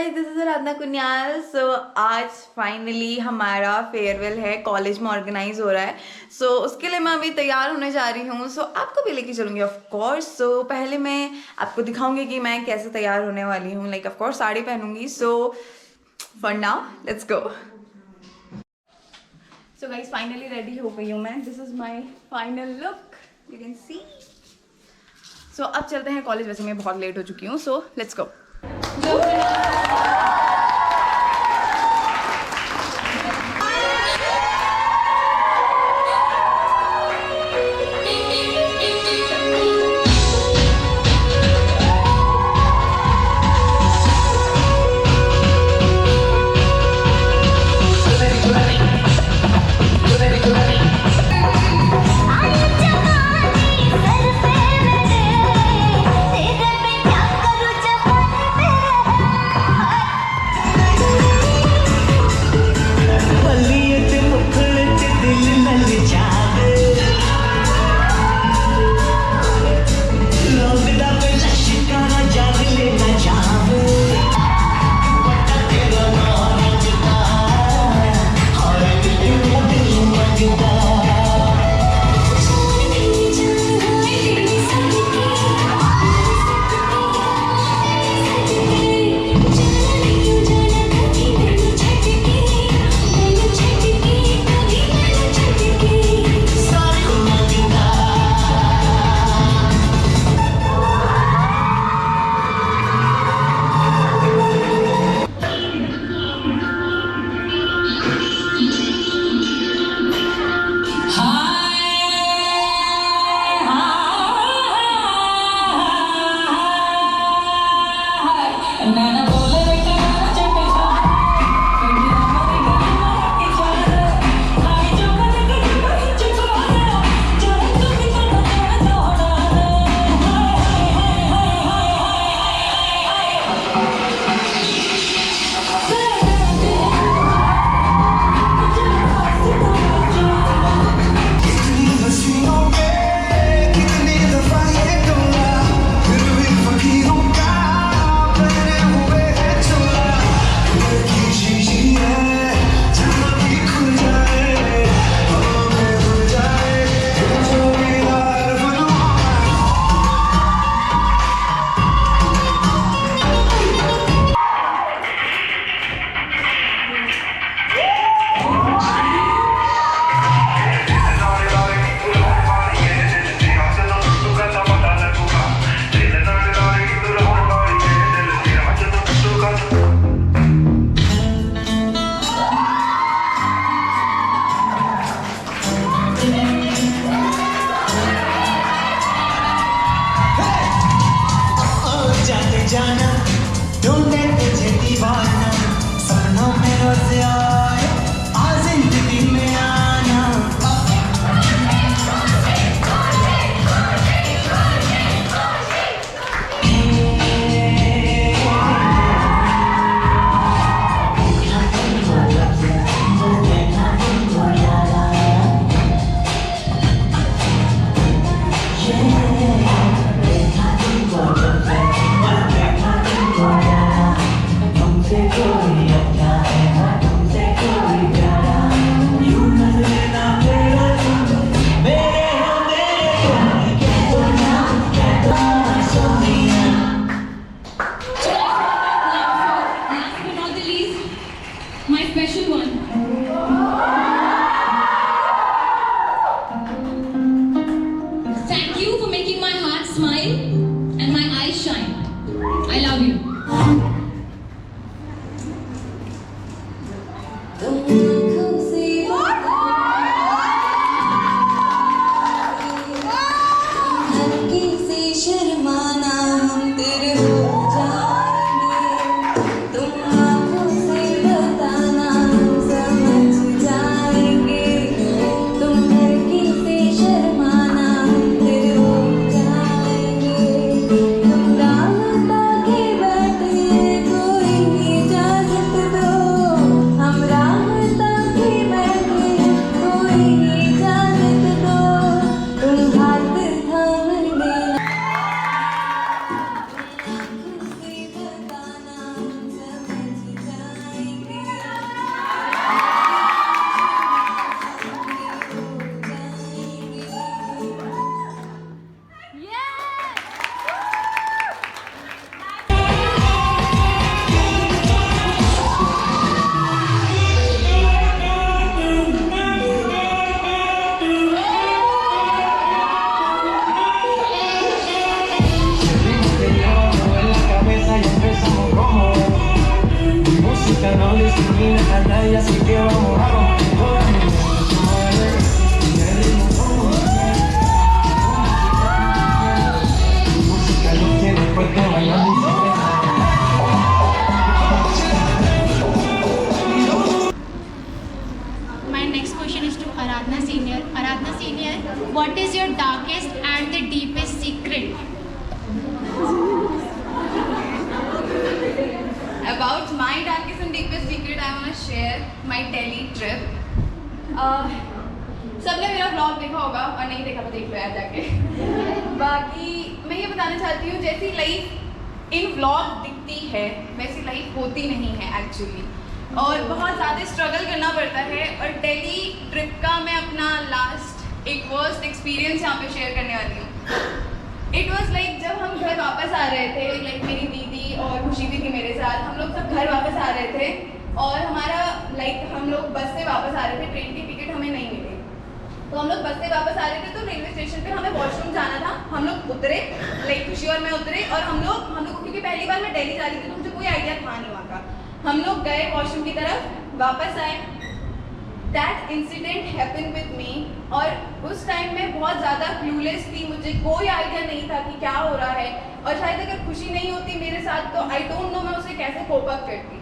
Guys, this is आराधना कुनियाल। सो आज finally हमारा farewell है, कॉलेज में ऑर्गेनाइज हो रहा है। सो उसके लिए मैं अभी तैयार होने जा रही हूँ। सो आपको भी लेके चलूँगी ऑफ कोर्स। सो पहले मैं आपको दिखाऊंगी कि मैं कैसे तैयार होने वाली हूँ। लाइक ऑफ कोर्स साड़ी पहनूंगी। So for now let's go. So guys finally ready हो गई हूँ मैं। This is my final look, you can see. So अब चलते हैं कॉलेज। वैसे मैं बहुत लेट हो चुकी हूँ, सो लेट्स गो। जाना ढूंढे तुझे दीवाना, सपनों में रोज आए आ जिंदगी में आना। My special one. Thank you for making my heart smile and my eyes shine. I love you. शर्माना हम तेरे हो जाएंगे, तुम आँखों से बताना हम समझ जाएंगे, तुम लड़की से शर्माना हम तेरे हो जाएंगे, तुम राह ताके बैठे कोई इजाजत दो, हम राह música no discrimina a nadie, así que vamos a romper todo el mundo se mueve. Y el ritmo como lo quiere. Tu música lo tiene fuerte bailando y se My next question is to Aradhana Senior. Aradhana Senior, what is your darkest and the deepest secret? About my darkest and deepest secret, I want to share my Delhi trip. सबने मेरा blog देखा होगा और नहीं देखा तो देख लो यार जाके। बाकी मैं ये बताना चाहती हूँ जैसी लाइफ इन व्लॉग दिखती है वैसी लाइफ होती नहीं है एक्चुअली, और बहुत ज़्यादा स्ट्रगल करना पड़ता है। और दिल्ली ट्रिप का मैं अपना लास्ट एक वर्स्ट एक्सपीरियंस यहाँ पे शेयर करने वाली हूँ। इट वॉज लाइक जब हम घर वापस आ रहे थे, लाइक मेरी दीदी और खुशी भी थी मेरे साथ, हम लोग सब घर वापस आ रहे थे और हमारा लाइक हम लोग बस से वापस आ रहे थे, ट्रेन की टिकट हमें नहीं मिली तो हम लोग बस से वापस आ रहे थे। तो रेलवे स्टेशन पे हमें वॉशरूम जाना था, हम लोग उतरे, लाइक खुशी और मैं उतरे और हम लोग क्योंकि पहली बार मैं दिल्ली जा रही थी तो मुझे कोई आइडिया था नहीं वहाँ का। हम लोग गए वॉशरूम की तरफ, वापस आए, that incident happen with me. और उस टाइम में बहुत ज़्यादा क्लूलेस थी, मुझे कोई आइडिया नहीं था कि क्या हो रहा है, और शायद अगर खुशी नहीं होती मेरे साथ तो आई डोंट नो मैं उसे कैसे कोप अप करती।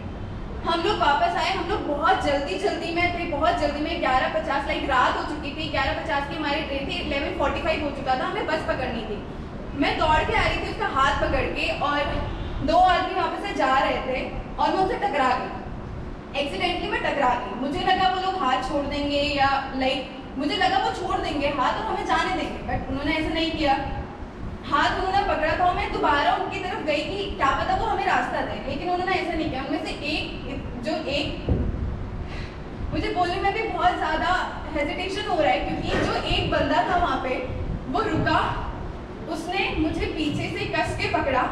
हम लोग वापस आए, हम लोग बहुत जल्दी में थे, बहुत जल्दी में 11:50 लाइक रात हो चुकी थी, 11:50 की हमारी ट्रेन थी, 11:45 हो चुका था, हमें बस पकड़नी थी। मैं दौड़ के आ रही थी उसका हाथ पकड़ के और 2 आदमी वापस से जा रहे थे और मैं उनसे टकरा गई, एक्सीडेंटली मैं टकरा गई। मुझे लगा वो लोग हाथ छोड़ देंगे या लाइक मुझे लगा वो छोड़ देंगे हाथ और हमें जाने देंगे, बट उन्होंने ऐसा नहीं किया। हाथ उन्होंने पकड़ा था, मैं दोबारा उनकी तरफ गई कि क्या पता वो हमें रास्ता दे, लेकिन उन्होंने ऐसा नहीं किया। उनमें से एक मुझे बोलने में भी बहुत ज़्यादा हेजिटेशन हो रहा है क्योंकि जो एक बंदा था वहाँ पे वो रुका, उसने मुझे पीछे से कस के पकड़ा,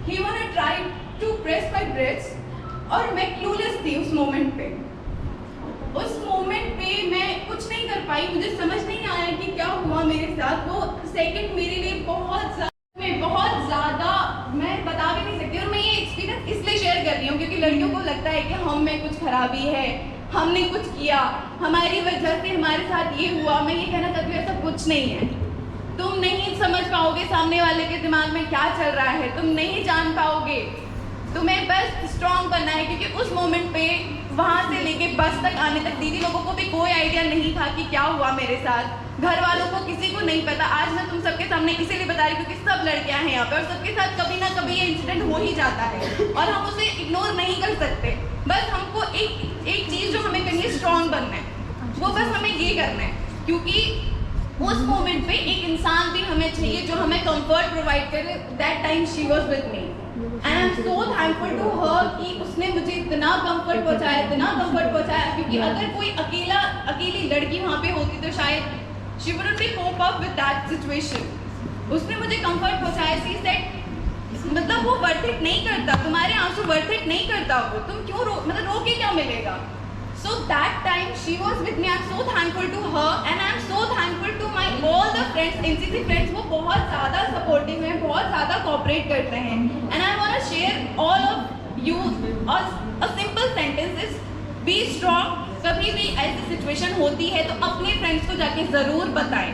he want try to press my breast और मैं क्लूलेस थी उस मोमेंट पे। उस मोमेंट पे मैं कुछ नहीं कर पाई, मुझे समझ नहीं आया कि क्या हुआ मेरे साथ। वो सेकंड मेरे लिए बहुत ज़्यादा मैं बता भी नहीं सकती, और मैं ये एक्सपीरियंस इसलिए शेयर कर रही हूँ क्योंकि लड़कियों को लगता है कि हम में कुछ खराबी है, हमने कुछ किया, हमारी वजह से हमारे साथ ये हुआ। मैं ये कहना चाहती हूँ ऐसा कुछ नहीं है। तुम नहीं समझ पाओगे सामने वाले के दिमाग में क्या चल रहा है, तुम नहीं जान पाओगे, तुम्हें बस स्ट्रॉन्ग बनना है। क्योंकि उस मोमेंट पे वहाँ से लेके बस तक आने तक दीदी लोगों को भी कोई आइडिया नहीं था कि क्या हुआ मेरे साथ, घर वालों को किसी को नहीं पता। आज मैं तुम सबके सामने इसीलिए बता रही हूँ क्योंकि सब लड़कियाँ हैं यहाँ पे और सबके साथ कभी ना कभी ये इंसिडेंट हो ही जाता है और हम उसे इग्नोर नहीं कर सकते। बस हमको एक चीज़ जो हमें करनी है, स्ट्रॉन्ग बनना है, वो बस हमें ये करना है। क्योंकि उस मोमेंट पे एक इंसान भी हमें चाहिए जो हमें कंफर्ट प्रोवाइड करे। That time she was with me and I am so thankful to her कि उसने मुझे इतना कंफर्ट पहुंचाया, क्योंकि अगर कोई अकेली लड़की वहाँ पे होती तो शायद she wouldn't be cope up with that situation. उसने मुझे कंफर्ट पहुंचाया। सी सेड मतलब वो वर्थ इट नहीं करता, तुम्हारे आंसू वर्थ इट नहीं करता, वो तुम क्यों रो के क्या मिलेगा। So that time she was with me. I'm so thankful to her and I'm so thankful to my all the friends, NCC friends. वो बहुत ज़्यादा supportive हैं, बहुत ज़्यादा cooperate करते हैं। And I want to share all of you a simple sentence is be strong. कभी भी ऐसी सिचुएशन होती है तो अपने फ्रेंड्स को जाके ज़रूर बताएं,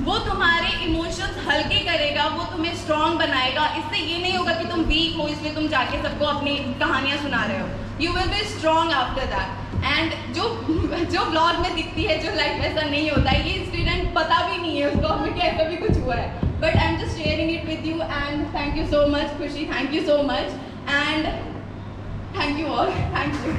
वो तुम्हारे इमोशंस हल्के करेगा, वो तुम्हें स्ट्रॉन्ग बनाएगा। इससे ये नहीं होगा कि तुम वीक हो इसलिए तुम जाके सबको अपनी कहानियाँ सुना रहे हो। You will be strong after that. And जो ब्लॉग में दिखती है जो लाइफ ऐसा नहीं होता है, ये स्टूडेंट पता भी नहीं है उसको हमें कि ऐसा भी कुछ हुआ है, but I am just sharing it with you and thank you so much Khushi, thank you so much and thank you all, thank you.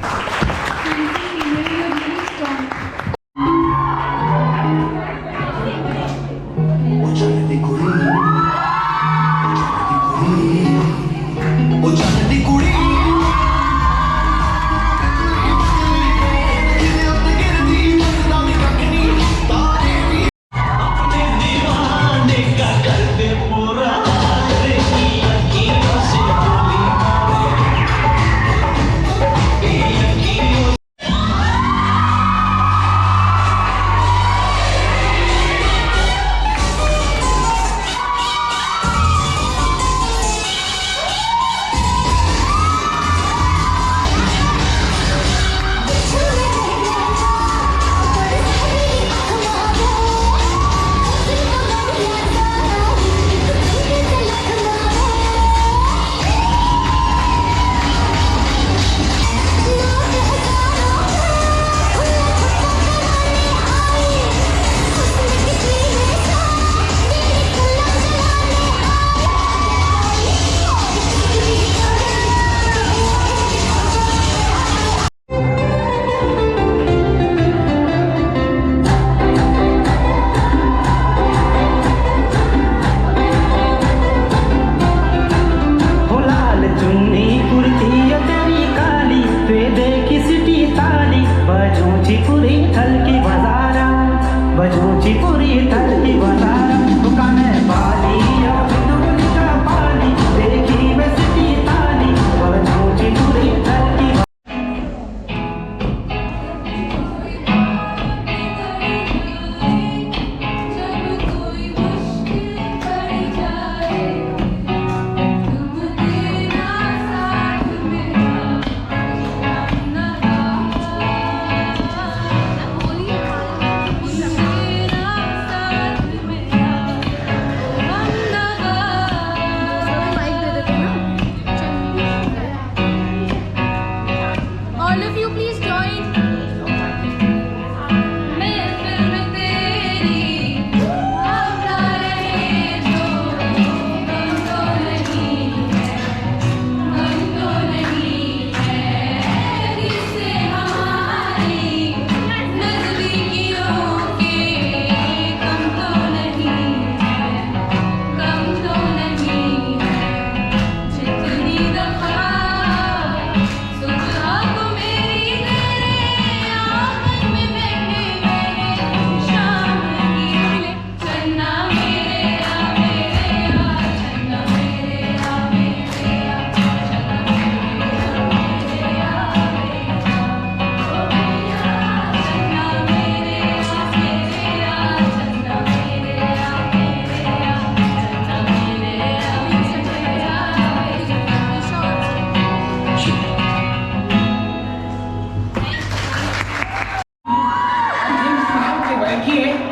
बजूची पूरी थल की बाजारा बजूची पूरी थल की बाजारा दुकान बाली और दुबन का पाली देखी बसती ताली बजूची पूरी थल की All of you, please join.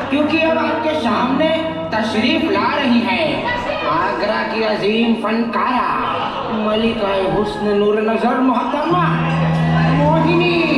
क्योंकि अब आपके सामने तशरीफ ला रही है आगरा की अजीम फनकारा मलिका हुस्न नूर नजर मोहतरमा मोहिनी